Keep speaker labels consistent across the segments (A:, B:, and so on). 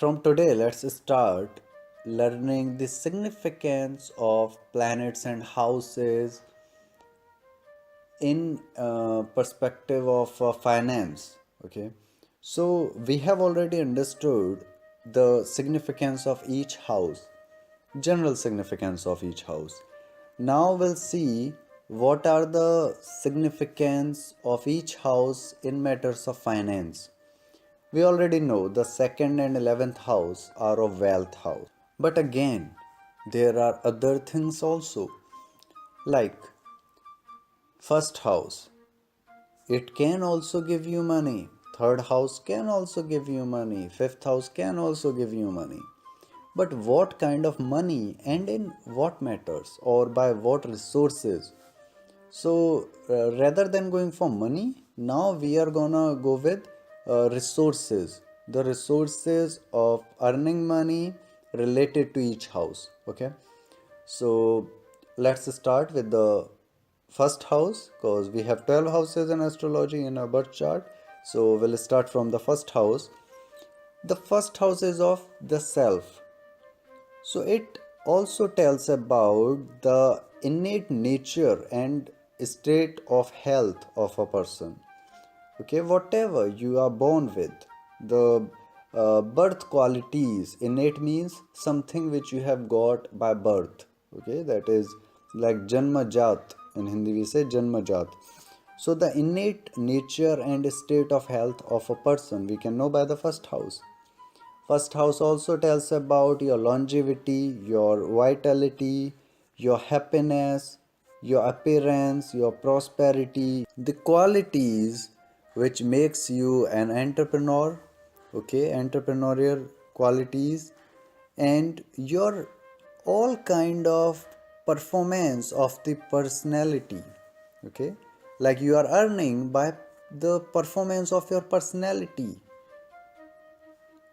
A: From today, let's start learning the significance of planets and houses in perspective of finance. Okay, so we have already understood the significance of each house, general significance of each house. Now we'll see what are the significance of each house in matters of finance. We already know the second and 11th house are of wealth house. But again, there are other things also, like first house. It can also give you money. Third house can also give you money. Fifth house can also give you money. But what kind of money and in what matters or by what resources? So rather than going for money, now we are gonna go with resources. The resources of earning money related to each house. Okay. So let's start with the first house because we have 12 houses in astrology in our birth chart. So we'll start from the first house. The first house is of the self. So it also tells about the innate nature and state of health of a person. Okay, whatever you are born with, the birth qualities, innate means something which you have got by birth. Okay, that is like Janma Jat. In Hindi we say Janma Jat. So the innate nature and state of health of a person we can know by the first house. First house also tells about your longevity, your vitality, your happiness, your appearance, your prosperity, the qualities which makes you an entrepreneur, okay, entrepreneurial qualities, and your all kind of performance of the personality, okay, like you are earning by the performance of your personality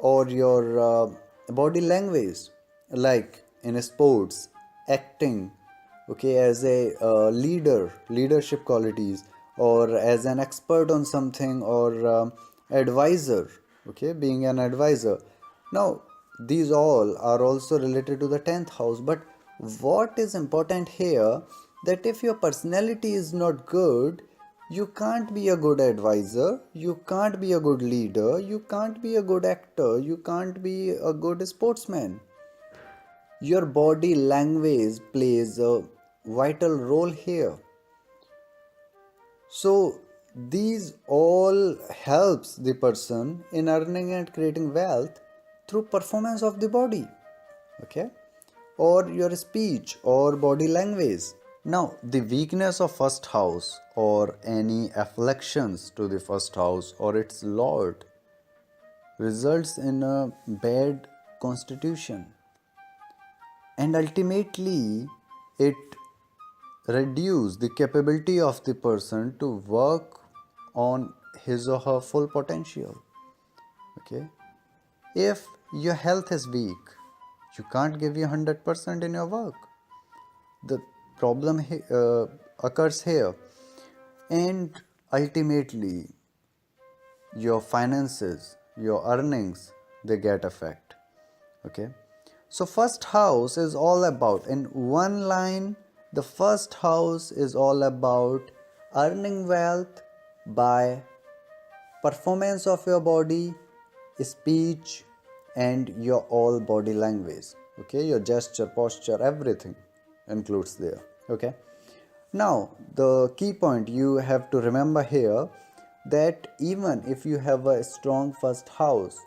A: or your body language, like in sports, acting, okay, as a leadership qualities, or as an expert on something, or advisor, okay, being an advisor. Now these all are also related to the 10th house, but what is important here, that if your personality is not good, you can't be a good advisor, you can't be a good leader, you can't be a good actor, you can't be a good sportsman. Your body language plays a vital role here. So these all helps the person in earning and creating wealth through performance of the body, okay, or your speech or body language. Now, the weakness of first house or any afflictions to the first house or its lord results in a bad constitution, and ultimately it reduces the capability of the person to work on his or her full potential. Okay, if your health is weak, you can't give you 100% in your work. The problem occurs here, and ultimately your finances, your earnings, they get affect. Okay, so first house is all about, in one line, the first house is all about earning wealth by performance of your body, speech, and your all body language. Okay, your gesture, posture, everything includes there. Okay, now the key point you have to remember here, that even if you have a strong first house,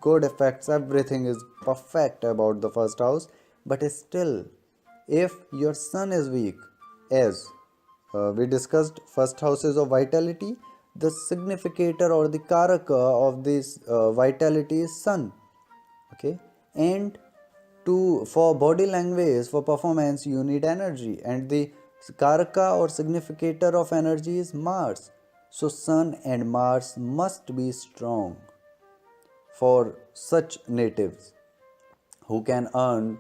A: good effects, everything is perfect about the first house, but still if your sun is weak, as we discussed, first house is of vitality, the significator or the karaka of this vitality is sun. Okay, and to for body language, for performance, you need energy, and the karaka or significator of energy is Mars. So sun and Mars must be strong for such natives who can earn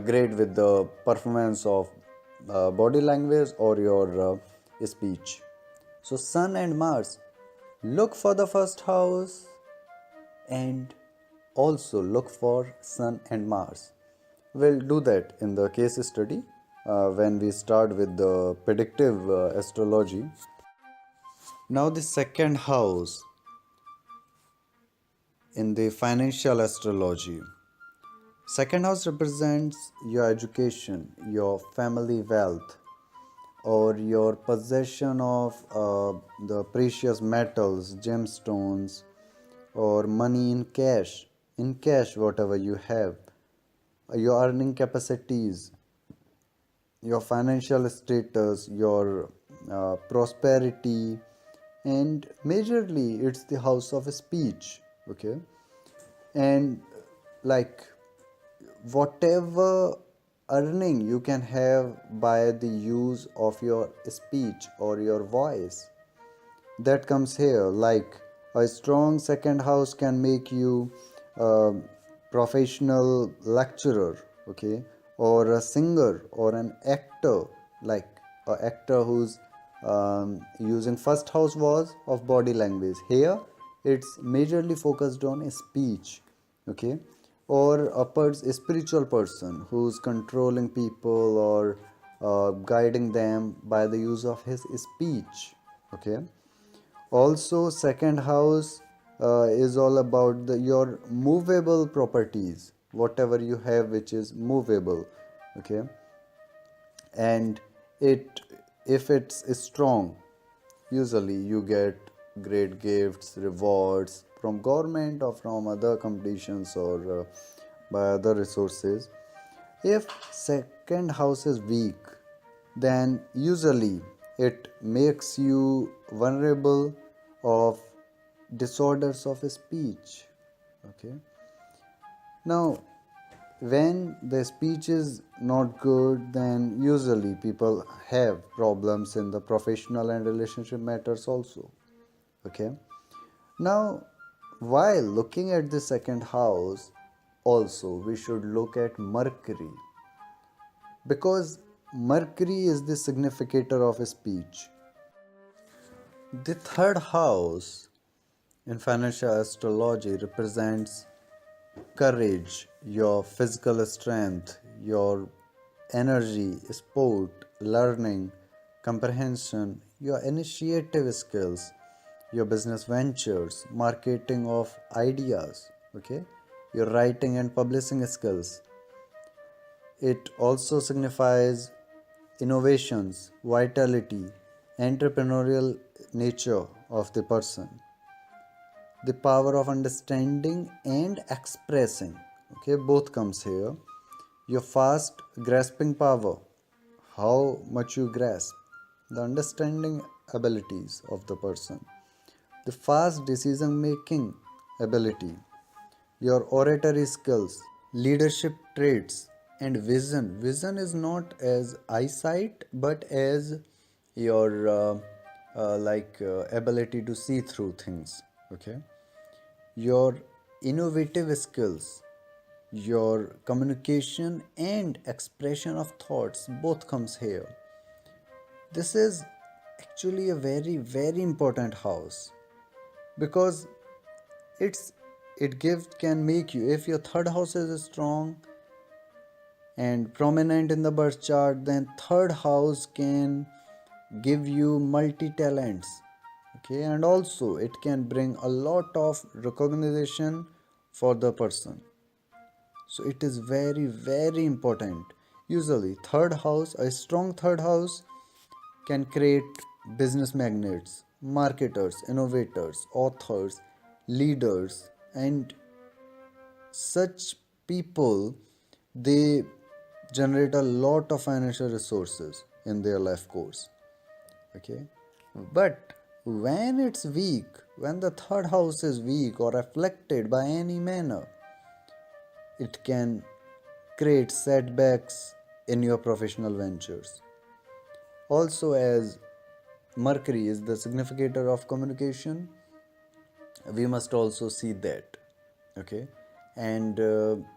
A: great with the performance of body language or your speech. So sun and Mars, look for the first house and Also look for Sun and Mars. We'll do that in the case study when we start with the predictive astrology. Now, the second house in the financial astrology. Second house represents your education, your family wealth, or your possession of the precious metals, gemstones, or money in cash, whatever you have, your earning capacities, your financial status, your prosperity, and majorly it's the house of speech. Okay, and like whatever earning you can have by the use of your speech or your voice, that comes here. Like a strong second house can make you a professional lecturer, okay, or a singer or an actor, like a actor who's using first house was of body language. Here it's majorly focused on speech, okay, or a spiritual person who's controlling people or guiding them by the use of his speech, okay. Also, second house is all about your movable properties, whatever you have which is movable, okay. And it if it's strong, usually you get great gifts, rewards from government or from other competitions or by other resources. If second house is weak, then usually it makes you vulnerable of disorders of speech. Okay. Now, when the speech is not good, then usually people have problems in the professional and relationship matters also. Okay. Now, while looking at the second house, also we should look at Mercury, because Mercury is the significator of speech. The third house in financial astrology represents courage, your physical strength, your energy, sport, learning, comprehension, your initiative skills, your business ventures, marketing of ideas, okay, your writing and publishing skills. It also signifies innovations, vitality, entrepreneurial nature of the person, the power of understanding and expressing. Okay, both comes here. Your fast grasping power, how much you grasp, the understanding abilities of the person, the fast decision making ability, your oratory skills, leadership traits, and vision. Vision is not as eyesight but as your ability to see through things. Okay, your innovative skills, your communication and expression of thoughts both comes here. This is actually a very important house, because it's it gives can make you, if your third house is strong and prominent in the birth chart, then third house can give you multi talents, okay, and also it can bring a lot of recognition for the person. So it is very important. Usually third house, a strong third house can create business magnates, marketers, innovators, authors, leaders, and such people. They generate a lot of financial resources in their life course. Okay, but when it's weak, when the third house is weak or afflicted by any manner, it can create setbacks in your professional ventures. Also, as Mercury is the significator of communication, we must also see that. Okay, and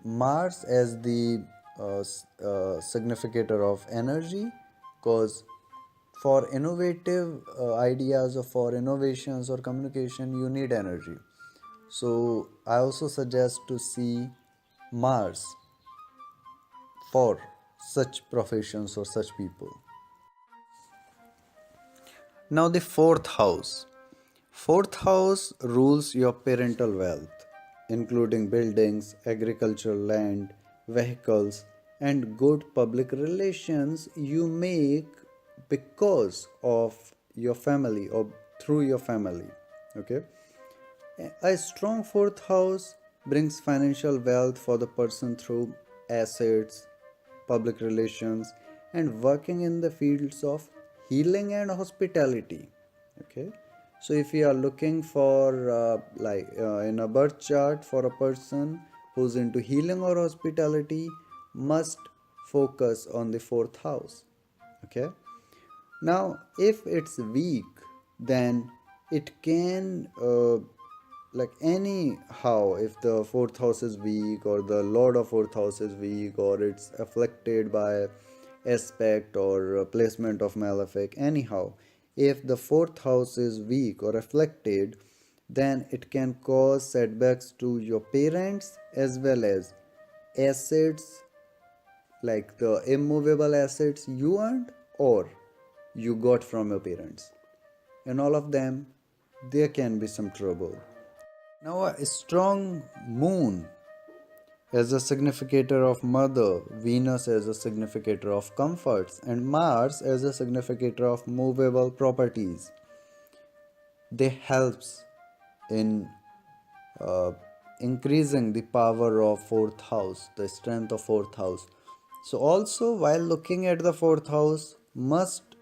A: Mars as the significator of energy, because for innovative ideas or for innovations or communication you need energy. So I also suggest to see Mars for such professions or such people. Now, the fourth house. Fourth house rules your parental wealth, including buildings, agricultural land, vehicles, and good public relations you make because of your family or through your family. Okay. A strong fourth house brings financial wealth for the person through assets, public relations, and working in the fields of healing and hospitality. Okay, so if you are looking for in a birth chart for a person who's into healing or hospitality, must focus on the fourth house. Okay, now, if it's weak, then it can, like anyhow, if the fourth house is weak, or the lord of fourth house is weak, or it's afflicted by aspect or placement of malefic, anyhow, if the fourth house is weak or afflicted, then it can cause setbacks to your parents as well as assets, like the immovable assets you earned or you got from your parents. In all of them, there can be some trouble. Now, a strong moon as a significator of mother, Venus as a significator of comforts, and Mars as a significator of movable properties. They helps in uh, increasing the power of fourth house, the strength of fourth house. So also while looking at the fourth house, must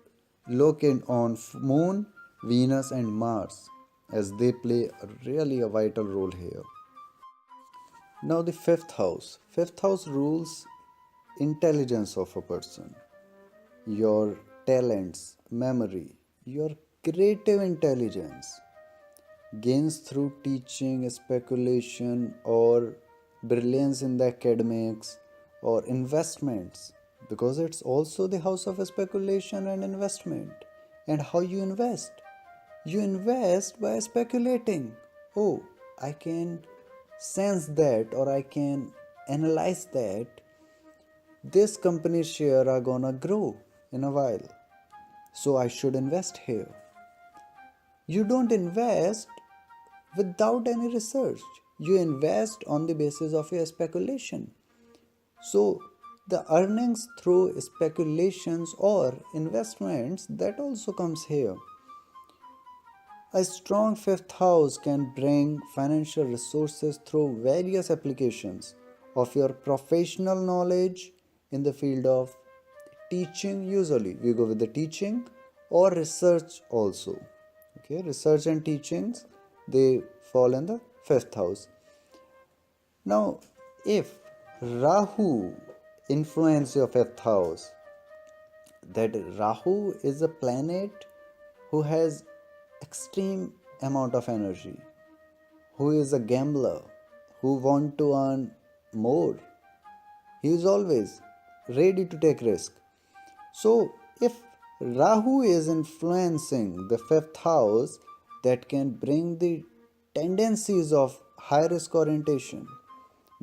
A: look in on moon, Venus and Mars, as they play really a vital role here. Now the fifth house. Fifth house rules intelligence of a person, your talents, memory, your creative intelligence gains through teaching, speculation, or brilliance in the academics or investments, because it's also the house of speculation and investment. And how you invest? You invest by speculating. Oh, I can sense that, or I can analyze that this company's share are gonna grow in a while, so I should invest here. You don't invest without any research. You invest on the basis of your speculation. So the earnings through speculations or investments, that also comes here. A strong fifth house can bring financial resources through various applications of your professional knowledge in the field of teaching. Usually we go with the teaching or research also. Okay, research and teachings, they fall in the fifth house. Now, if Rahu influence your fifth house, that Rahu is a planet who has extreme amount of energy, who is a gambler, who want to earn more. He is always ready to take risk. So if Rahu is influencing the fifth house, that can bring the tendencies of high risk orientation,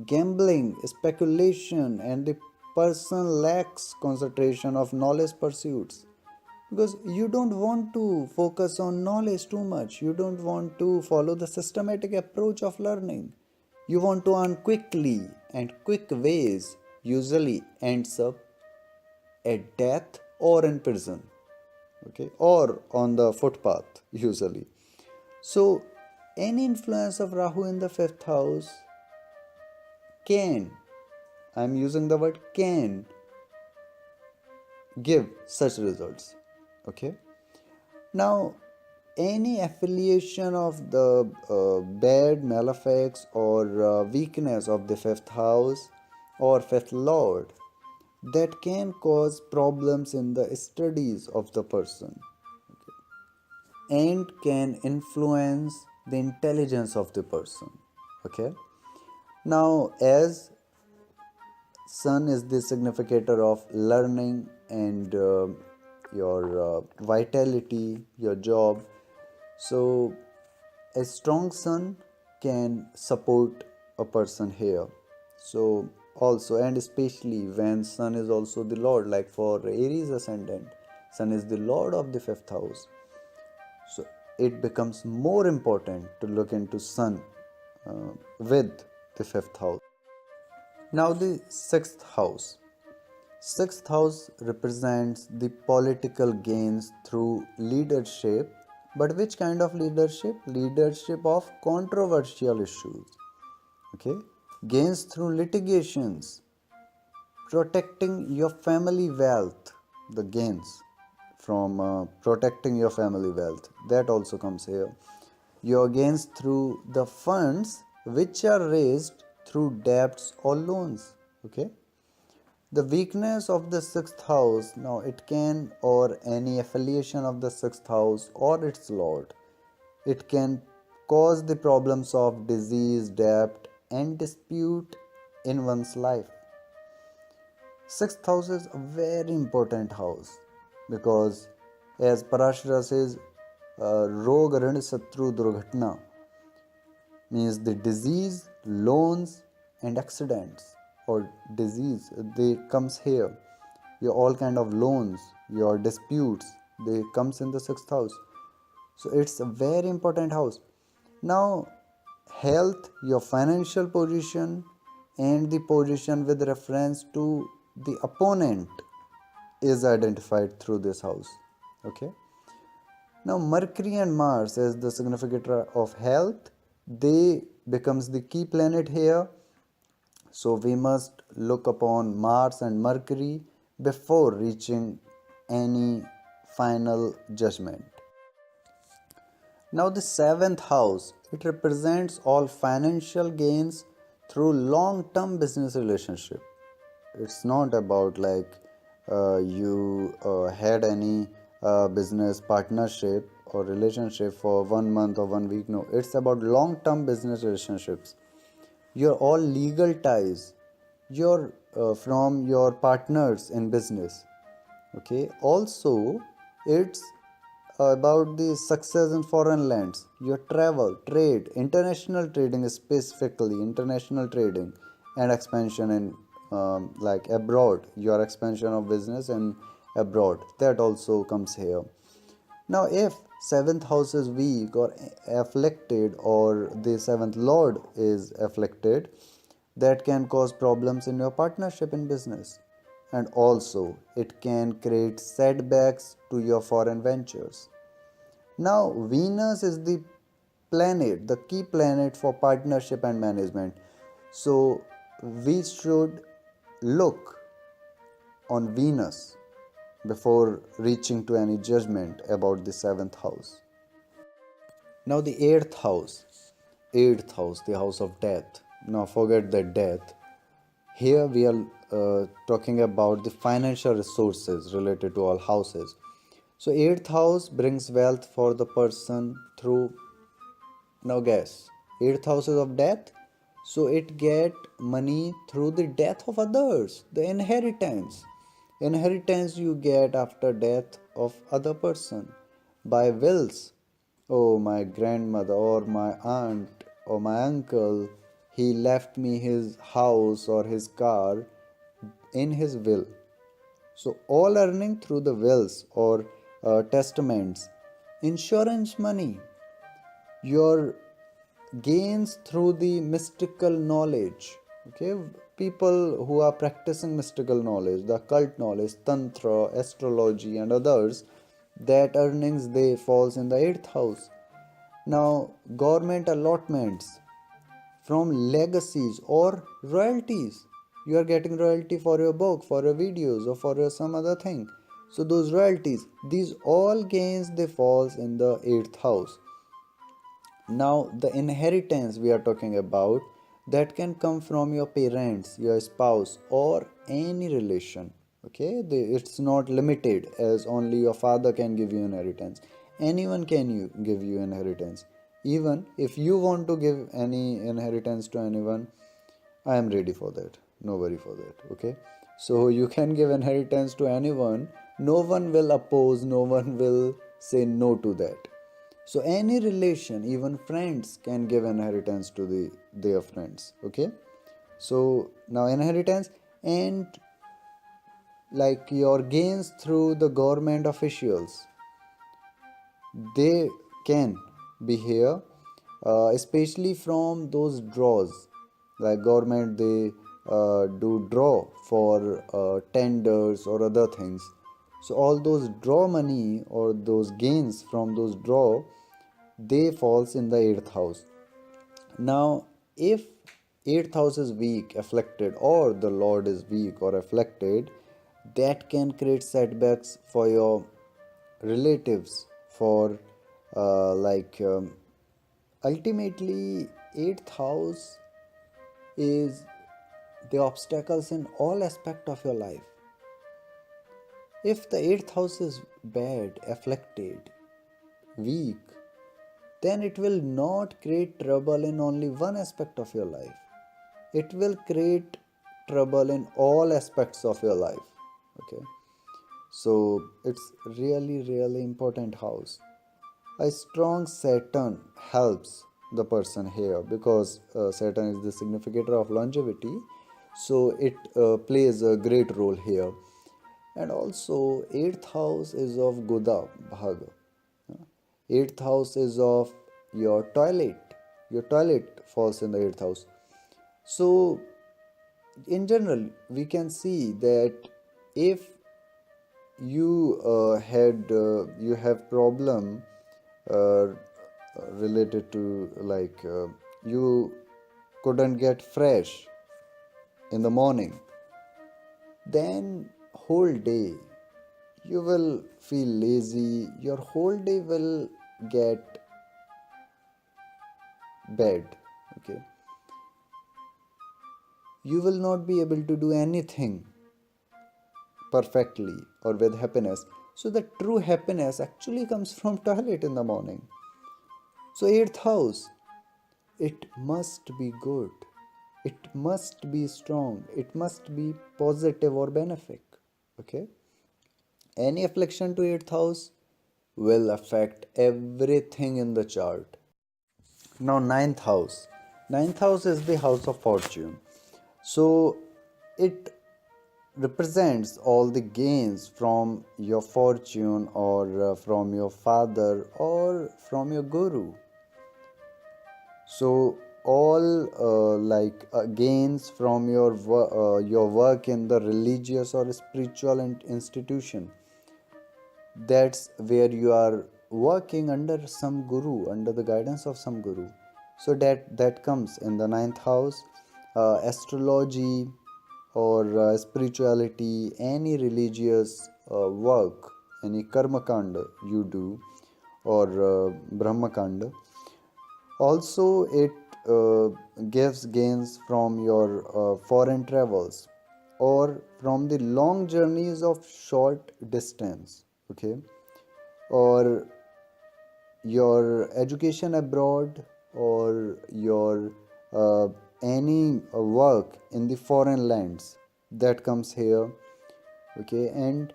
A: gambling, speculation, and the person lacks concentration of knowledge pursuits, because you don't want to focus on knowledge too much. You don't want to follow the systematic approach of learning. You want to earn quickly, and quick ways usually ends up at death or in prison, okay, or on the footpath usually. So any influence of Rahu in the fifth house can, I'm using the word can, give such results. Okay, now any affiliation of the bad malefics or weakness of the fifth house or fifth lord, that can cause problems in the studies of the person and can influence the intelligence of the person. Okay, now as sun is the significator of learning and your vitality, your job, so a strong sun can support a person here. So also, and especially when sun is also the lord, like for Aries ascendant, sun is the lord of the fifth house. So it becomes more important to look into sun with the fifth house. Now the sixth house. Sixth house represents the political gains through leadership. But which kind of leadership? Leadership of controversial issues. Okay? Gains through litigations, protecting your family wealth, the gains from protecting your family wealth, that also comes here. Your gains through the funds which are raised through debts or loans. Okay? The weakness of the sixth house, now it can, or any affiliation of the sixth house or its lord, it can cause the problems of disease, debt, and dispute in one's life. Sixth house is a very important house because, as Parashara says, Rog Rin Satru Durghatna means the disease, loans, and accidents or disease, they comes here. Your all kind of loans, your disputes, they comes in the sixth house. So it's a very important house. Now, health, your financial position, and the position with reference to the opponent is identified through this house. Okay. Now Mercury and Mars as the significator of health, they becomes the key planet here. So we must look upon Mars and Mercury before reaching any final judgment. Now the seventh house, it represents all financial gains through long-term business relationship. It's not about like you had any business partnership or relationship for 1 month or 1 week. No, it's about long-term business relationships. Your all legal ties, your from your partners in business. Okay. Also, it's about the success in foreign lands, your travel, trade, international trading, specifically international trading, and expansion in like abroad, your expansion of business and abroad, that also comes here. Now, if seventh house is weak or afflicted, or the seventh lord is afflicted, that can cause problems in your partnership in business, and also it can create setbacks to your foreign ventures. Now, Venus is the planet, the key planet for partnership and management. So, we should look on Venus before reaching to any judgment about the seventh house. Now, the eighth house, the house of death. Now, forget the death. Here we are talking about the financial resources related to all houses. So, eighth house brings wealth for the person through, now guess, eighth house is of death. So, it get money through the death of others, the inheritance. Inheritance you get after death of other person by wills. Oh, my grandmother or my aunt or my uncle, he left me his house or his car in his will. So, all earning through the wills or testaments, insurance money, your gains through the mystical knowledge. Okay, people who are practicing mystical knowledge, the occult knowledge, tantra, astrology, and others, that earnings they falls in the eighth house. Now, government allotments from legacies or royalties. You are getting royalty for your book, for your videos, or for your some other thing. So those royalties, these all gains they falls in the eighth house. Now the inheritance we are talking about, that can come from your parents, your spouse, or any relation. Okay, it's not limited as only your father can give you inheritance. Anyone can give you inheritance. Even if you want to give any inheritance to anyone, I am ready for that. No worry for that. Okay. So you can give inheritance to anyone. No one will oppose, no one will say no to that. So any relation, even friends, can give inheritance to their friends. Okay. So now inheritance and like your gains through the government officials, they can be here, especially from those draws. Like government, they do draw for tenders or other things. So all those draw money or those gains from those draw, they falls in the eighth house. Now, if eighth house is weak, afflicted, or the Lord is weak or afflicted, that can create setbacks for your relatives. For ultimately, eighth house is the obstacles in all aspect of your life. If the eighth house is bad, afflicted, weak, then it will not create trouble in only one aspect of your life. It will create trouble in all aspects of your life. Okay, so it's really important house. A strong Saturn helps the person here because Saturn is the significator of longevity, so it plays a great role here. And also, eighth house is of Guda Bhaga. Eighth house is of your toilet. Your toilet falls in the eighth house. So, in general, we can see that if you have problem uh, related to you couldn't get fresh in the morning, then whole day you will feel lazy, your whole day will get bad. Okay, you will not be able to do anything perfectly or with happiness. So the true happiness actually comes from toilet in the morning. So eighth house, it must be good, it must be strong, it must be positive or benefic. Okay, any affliction to eighth house will affect everything in the chart. Now ninth house is the house of fortune. So it represents all the gains from your fortune or from your father or from your guru. So all gains from your work in the religious or spiritual institution, that's where you are working under some guru, under the guidance of some guru. So that comes in the ninth house. Astrology or spirituality, any religious work, any karma kanda you do, or brahma kanda. Also, it gives gains from your foreign travels or from the long journeys of short distance. Okay, or your education abroad or your any work in the foreign lands, that comes here. Okay, and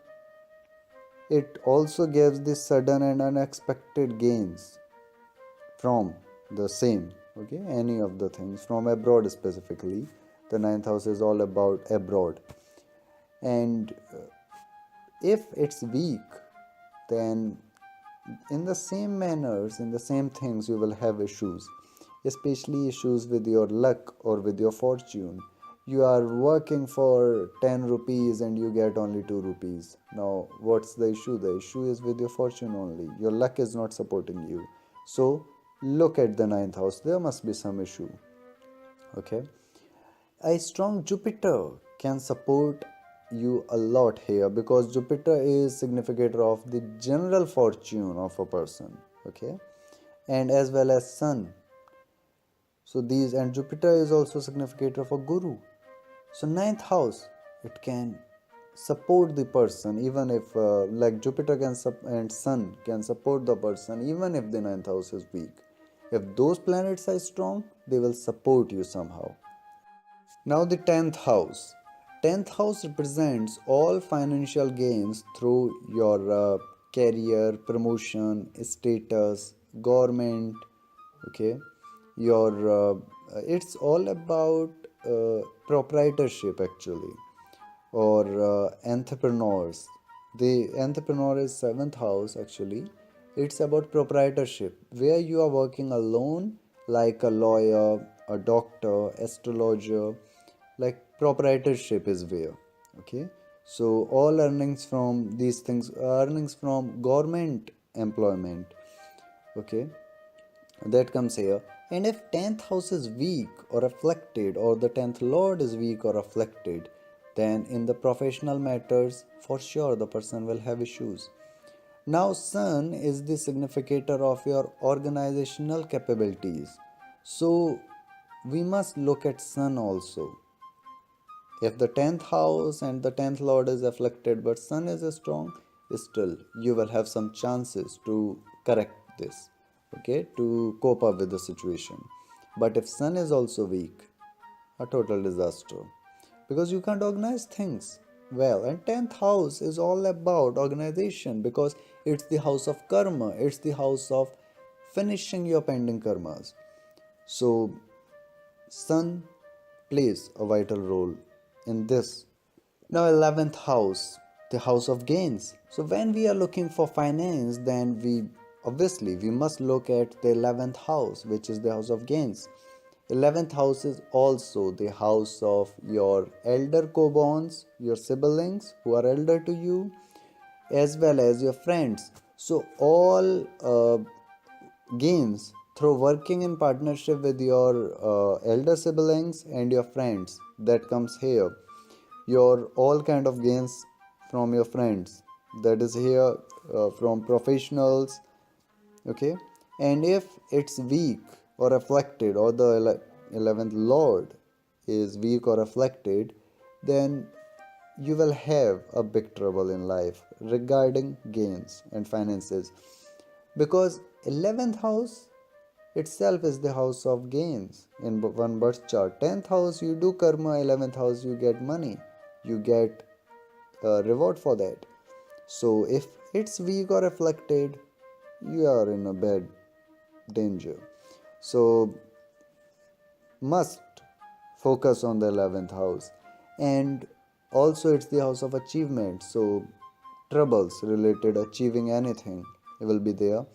A: it also gives the sudden and unexpected gains from the same. Okay, any of the things from abroad specifically. The ninth house is all about abroad. And if it's weak, then in the same manners, in the same things, you will have issues, especially issues with your luck or with your fortune. You are working for 10 rupees and you get only 2 rupees. Now, what's the issue? The issue is with your fortune only. Your luck is not supporting you. So, look at the ninth house. There must be some issue. Okay. A strong Jupiter can support you a lot here because Jupiter is significator of the general fortune of a person. Okay, and as well as Sun. So these, and Jupiter is also significator of a guru. So ninth house, it can support the person even if like Jupiter can and Sun can support the person even if the ninth house is weak. If those planets are strong, they will support you somehow. Now the 10th house. 10th house represents all financial gains through your career, promotion, status, government, okay, your it's all about proprietorship actually, or entrepreneurs. The entrepreneur is seventh house actually. It's about proprietorship, where you are working alone, like a lawyer, a doctor, astrologer. Like proprietorship is where, okay. So all earnings from these things, earnings from government employment, okay, that comes here. And if 10th house is weak or afflicted, or the 10th lord is weak or afflicted, then in the professional matters, for sure the person will have issues. Now sun is the significator of your organizational capabilities, so we must look at sun also. If the 10th house and the 10th lord is afflicted but sun is strong, still you will have some chances to correct this, okay, to cope up with the situation. But if sun is also weak, a total disaster, because you can't organize things well. And 10th house is all about organization, because it's the house of karma, it's the house of finishing your pending karmas. So sun plays a vital role in this. Now 11th house, the house of gains. So when we are looking for finance, then we obviously we must look at the 11th house, which is the house of gains. 11th house is also the house of your elder co-borns, your siblings who are elder to you, as well as your friends. So all gains through working in partnership with your elder siblings and your friends, that comes here. Your all kind of gains from your friends, that is here, from professionals, okay. And if it's weak or afflicted, or the 11th lord is weak or afflicted, then you will have a big trouble in life regarding gains and finances, because 11th house itself is the house of gains in one birth chart. 10th house you do karma, 11th house you get money, you get a reward for that. So if it's weak or afflicted, you are in a bad danger. So must focus on the 11th house. And also it's the house of achievement, so troubles related achieving anything will be there.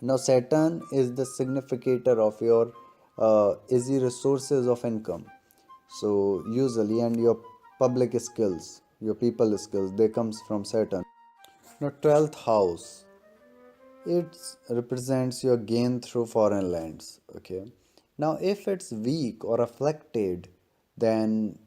A: Now Saturn is the significator of your easy resources of income, so usually, and your public skills, your people skills, they comes from Saturn. Now 12th house, it represents your gain through foreign lands, okay. Now if it's weak or afflicted, then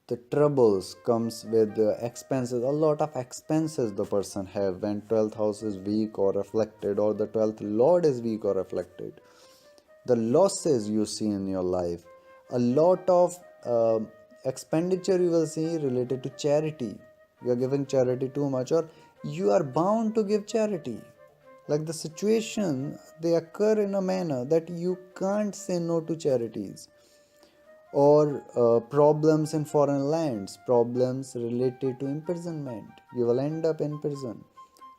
A: the troubles comes with the expenses, a lot of expenses the person have when 12th house is weak or afflicted, or the 12th lord is weak or afflicted. The losses you see in your life, a lot of expenditure you will see related to charity. You are giving charity too much, or you are bound to give charity, like the situation they occur in a manner that you can't say no to charities. Or problems in foreign lands, problems related to imprisonment, you will end up in prison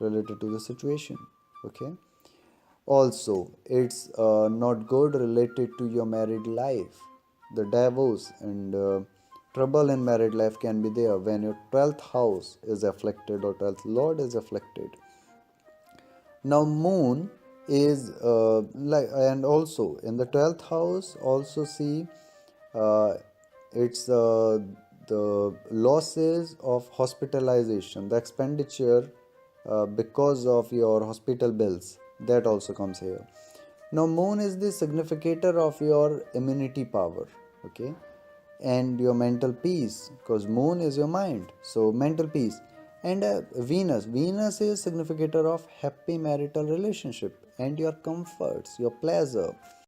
A: related to the situation, okay. Also it's not good related to your married life. The divorce and trouble in married life can be there when your 12th house is afflicted or 12th lord is afflicted. Now moon is like, and also in the 12th house also see uh, it's the losses of hospitalization, the expenditure because of your hospital bills, that also comes here. Now moon is the significator of your immunity power, okay, and your mental peace, because moon is your mind, so mental peace. And Venus is significator of happy marital relationship and your comforts, your pleasure.